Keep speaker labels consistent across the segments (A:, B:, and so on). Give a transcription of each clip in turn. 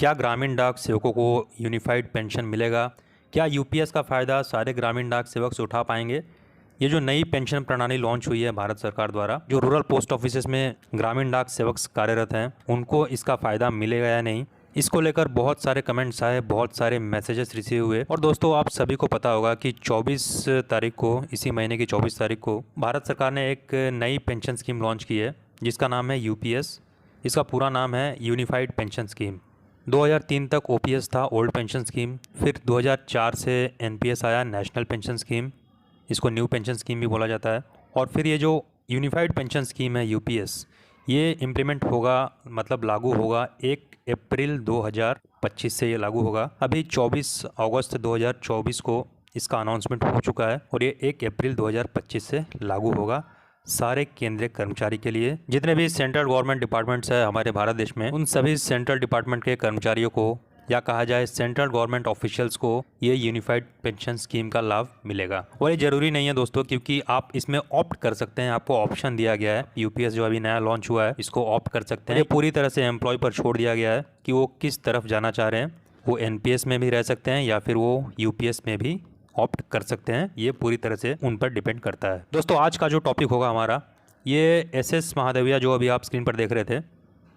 A: क्या ग्रामीण डाक सेवकों को यूनिफाइड पेंशन मिलेगा? क्या यूपीएस का फ़ायदा सारे ग्रामीण डाक सेवक से उठा पाएंगे? ये जो नई पेंशन प्रणाली लॉन्च हुई है भारत सरकार द्वारा, जो रूरल पोस्ट ऑफिसेस में ग्रामीण डाक सेवक कार्यरत हैं, उनको इसका फ़ायदा मिलेगा या नहीं, इसको लेकर बहुत सारे कमेंट्स आए, बहुत सारे मैसेजेस रिसीव हुए। और दोस्तों, आप सभी को पता होगा कि 24 तारीख को, इसी महीने की 24 तारीख को भारत सरकार ने एक नई पेंशन स्कीम लॉन्च की है जिसका नाम है यूपीएस। इसका पूरा नाम है यूनिफाइड पेंशन स्कीम। 2003 तक ओपीएस था, ओल्ड पेंशन स्कीम। फिर 2004 से एनपीएस आया, नेशनल पेंशन स्कीम। इसको न्यू पेंशन स्कीम भी बोला जाता है। और फिर ये जो यूनिफाइड पेंशन स्कीम है यूपीएस, ये इम्प्लीमेंट होगा, मतलब लागू होगा 1 अप्रैल 2025 से ये लागू होगा। अभी 24 अगस्त 2024 को इसका अनाउंसमेंट हो चुका है और ये 1 अप्रैल 2025 से लागू होगा सारे केंद्रीय कर्मचारी के लिए। जितने भी सेंट्रल गवर्नमेंट डिपार्टमेंट्स है हमारे भारत देश में, उन सभी सेंट्रल डिपार्टमेंट के कर्मचारियों को, या कहा जाए सेंट्रल गवर्नमेंट ऑफिशियल्स को, ये यूनिफाइड पेंशन स्कीम का लाभ मिलेगा। और ये जरूरी नहीं है दोस्तों, क्योंकि आप इसमें ऑप्ट कर सकते हैं। आपको ऑप्शन दिया गया है। यूपीएस जो अभी नया लॉन्च हुआ है, इसको ऑप्ट कर सकते हैं। ये पूरी तरह से एम्प्लॉय पर छोड़ दिया गया है कि वो किस तरफ जाना चाह रहे हैं। वो एनपीएस में भी रह सकते हैं या फिर वो यूपीएस में भी ऑप्ट कर सकते हैं। ये पूरी तरह से उन पर डिपेंड करता है। दोस्तों, आज का जो टॉपिक होगा हमारा, ये एसएस महादेवैया, जो अभी आप स्क्रीन पर देख रहे थे,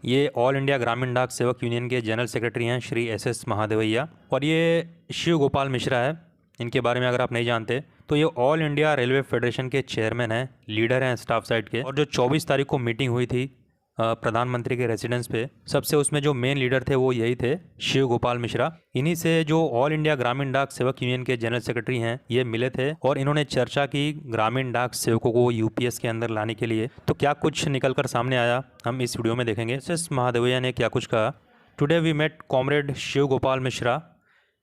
A: ये ऑल इंडिया ग्रामीण डाक सेवक यूनियन के जनरल सेक्रेटरी हैं श्री एसएस महादेवैया। और ये शिव गोपाल मिश्रा है। इनके बारे में अगर आप नहीं जानते तो ये ऑल इंडिया रेलवे फेडरेशन के चेयरमैन हैं, लीडर हैं स्टाफ साइड के। और जो 24 तारीख को मीटिंग हुई थी प्रधानमंत्री के रेजिडेंस पे, सबसे उसमें जो मेन लीडर थे वो यही थे, शिव गोपाल मिश्रा। इन्हीं से जो ऑल इंडिया ग्रामीण डाक सेवक यूनियन के जनरल सेक्रेटरी हैं, ये मिले थे और इन्होंने चर्चा की ग्रामीण डाक सेवकों को यूपीएस के अंदर लाने के लिए। तो क्या कुछ निकल कर सामने आया, हम इस वीडियो में देखेंगे। एसएस महादेवैया ने क्या कुछ कहा। Today we met comrade Shiv Gopal Mishra,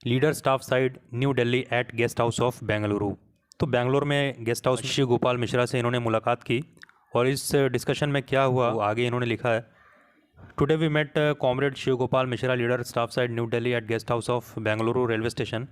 A: leader staff side, new Delhi at guest house of Bengaluru. तो बेंगलोर में गेस्ट हाउस शिव गोपाल मिश्रा से इन्होंने मुलाकात की। और इस डिस्कशन में क्या हुआ वो आगे इन्होंने लिखा है। Today we met comrade Shiv Gopal Mishra, leader staff side, new Delhi at guest house of Bengaluru railway station,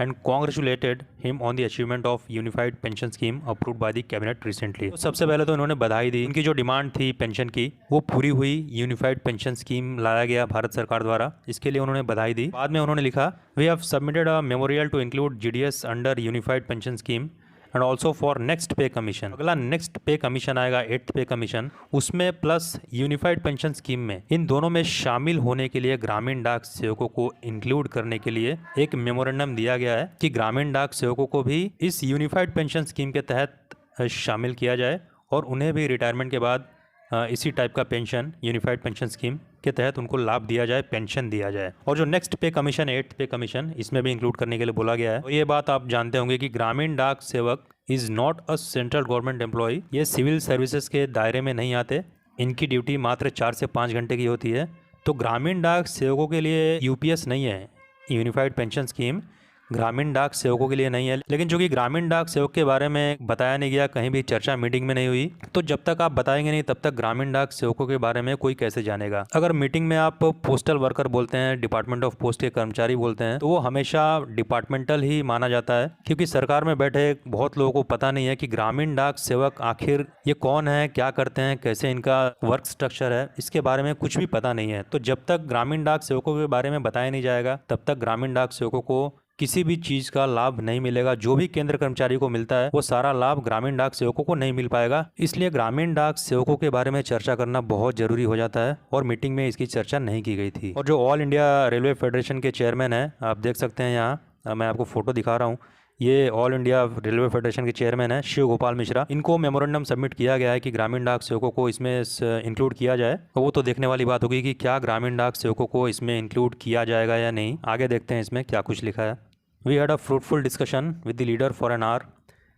A: and congratulated him on the achievement of unified pension scheme approved by the cabinet recently. तो सबसे पहले तो इन्होंने बधाई दी। इनकी जो डिमांड थी पेंशन की, वो पूरी हुई। यूनिफाइड पेंशन स्कीम लाया गया भारत सरकार द्वारा, इसके लिए उन्होंने बधाई दी। बाद में उन्होंने लिखा, we have submitted a memorial to include GDS under unified pension scheme and also for next pay commission. अगला नेक्स्ट पे कमीशन आएगा, 8th पे कमीशन, उसमें प्लस यूनिफाइड पेंशन स्कीम में, इन दोनों में शामिल होने के लिए ग्रामीण डाक सेवकों को इंक्लूड करने के लिए एक मेमोरेंडम दिया गया है कि ग्रामीण डाक सेवकों को भी इस यूनिफाइड पेंशन स्कीम के तहत शामिल किया जाए और उन्हें भी रिटायरमेंट के बाद इसी टाइप का पेंशन, यूनिफाइड पेंशन स्कीम के तहत उनको लाभ दिया जाए, पेंशन दिया जाए। और जो नेक्स्ट पे कमीशन, 8th पे कमीशन, इसमें भी इंक्लूड करने के लिए बोला गया है। तो ये बात आप जानते होंगे कि ग्रामीण डाक सेवक is not a central government employ. ये सिविल सर्विसेज के दायरे में नहीं आते। इनकी ड्यूटी मात्र 4 से 5 घंटे की होती है। तो ग्रामीण डाक सेवकों के लिए यूपीएस नहीं है, यूनिफाइड पेंशन स्कीम ग्रामीण डाक सेवकों के लिए नहीं है। लेकिन जो कि ग्रामीण डाक सेवक के बारे में बताया नहीं गया, कहीं भी चर्चा मीटिंग में नहीं हुई, तो जब तक आप बताएंगे नहीं तब तक ग्रामीण डाक सेवकों के बारे में कोई कैसे जानेगा। अगर मीटिंग में आप पोस्टल वर्कर बोलते हैं, डिपार्टमेंट ऑफ पोस्ट के कर्मचारी बोलते हैं, तो वो हमेशा डिपार्टमेंटल ही माना जाता है, क्योंकि सरकार में बैठे बहुत लोगों को पता नहीं है कि ग्रामीण डाक सेवक आखिर ये कौन है, क्या करते हैं, कैसे इनका वर्क स्ट्रक्चर है, इसके बारे में कुछ भी पता नहीं है। तो जब तक ग्रामीण डाक सेवकों के बारे में बताया नहीं जाएगा, तब तक ग्रामीण डाक सेवकों को किसी भी चीज़ का लाभ नहीं मिलेगा। जो भी केंद्र कर्मचारी को मिलता है वो सारा लाभ ग्रामीण डाक सेवकों को नहीं मिल पाएगा। इसलिए ग्रामीण डाक सेवकों के बारे में चर्चा करना बहुत जरूरी हो जाता है और मीटिंग में इसकी चर्चा नहीं की गई थी। और जो ऑल इंडिया रेलवे फेडरेशन के चेयरमैन हैं, आप देख सकते हैं यहाँ, मैं आपको फोटो दिखा रहा हूँ, ये ऑल इंडिया रेलवे फेडरेशन के चेयरमैन है शिव गोपाल मिश्रा। इनको मेमोरेंडम सबमिट किया गया है कि ग्रामीण डाक सेवकों को इसमें इंक्लूड किया जाए। तो वो तो देखने वाली बात होगी कि क्या ग्रामीण डाक सेवकों को इसमें इंक्लूड किया जाएगा या नहीं। आगे देखते हैं इसमें क्या कुछ लिखा है। We had a fruitful discussion with the leader for an hour.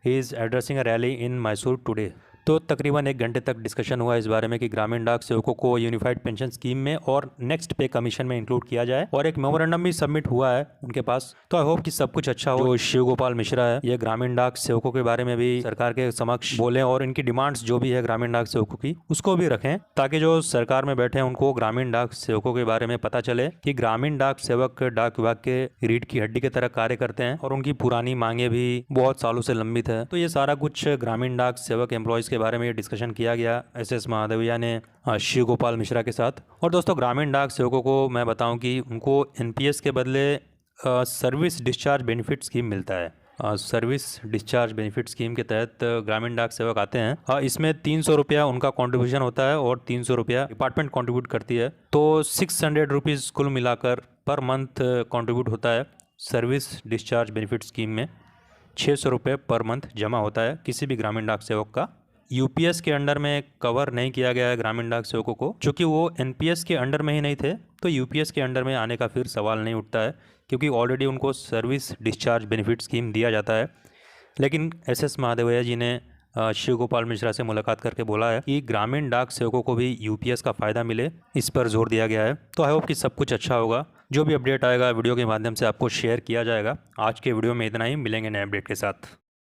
A: He is addressing a rally in Mysore today. तो तकरीबन 1 घंटे तक डिस्कशन हुआ इस बारे में कि ग्रामीण डाक सेवकों को यूनिफाइड पेंशन स्कीम में और नेक्स्ट पे कमीशन में इंक्लूड किया जाए, और एक मेमोरेंडम भी सबमिट हुआ है उनके पास। तो आई होप कि सब कुछ अच्छा हो। जो शिव गोपाल मिश्रा है, ये ग्रामीण डाक सेवकों के बारे में भी सरकार के समक्ष बोलें और इनकी डिमांड्स जो भी है ग्रामीण डाक सेवकों की, उसको भी रखें, ताकि जो सरकार में बैठे हैं उनको ग्रामीण डाक सेवकों के बारे में पता चले कि ग्रामीण डाक सेवक डाक विभाग के रीढ़ की हड्डी की तरह कार्य करते हैं और उनकी पुरानी मांगे भी बहुत सालों से लंबित है। तो ये सारा कुछ ग्रामीण डाक सेवक एम्प्लॉयज के बारे में डिस्कशन किया गया एस महादेवैया ने शिव गोपाल मिश्रा के साथ। और दोस्तों ग्रामीण डाक सेवकों को मैं बताऊं कि उनको एनपीएस के बदले सर्विस डिस्चार्ज बेनिफिट स्कीम मिलता है। सर्विस डिस्चार्ज बेनिफिट स्कीम के तहत ग्रामीण डाक सेवक आते हैं। इसमें 300 रुपया उनका कंट्रीब्यूशन होता है और 300 रुपया डिपार्टमेंट कंट्रीब्यूट करती है, तो 600 रुपीज़ कुल मिलाकर पर मंथ कंट्रीब्यूट होता है। सर्विस डिस्चार्ज बेनिफिट स्कीम में 600 रुपये पर मंथ जमा होता है किसी भी ग्रामीण डाक सेवक का। यूपीएस के अंडर में कवर नहीं किया गया है ग्रामीण डाक सेवकों को, क्योंकि वो एनपीएस के अंडर में ही नहीं थे, तो यूपीएस के अंडर में आने का फिर सवाल नहीं उठता है, क्योंकि ऑलरेडी उनको सर्विस डिस्चार्ज बेनिफिट स्कीम दिया जाता है। लेकिन एस महादेवैया जी ने शिव गोपाल मिश्रा से मुलाकात करके बोला है कि ग्रामीण डाक सेवकों को भी यूपीएस का फ़ायदा मिले, इस पर जोर दिया गया है। तो आई होप कि सब कुछ अच्छा होगा। जो भी अपडेट आएगा वीडियो के माध्यम से आपको शेयर किया जाएगा। आज के वीडियो में इतना ही, मिलेंगे नए अपडेट के साथ।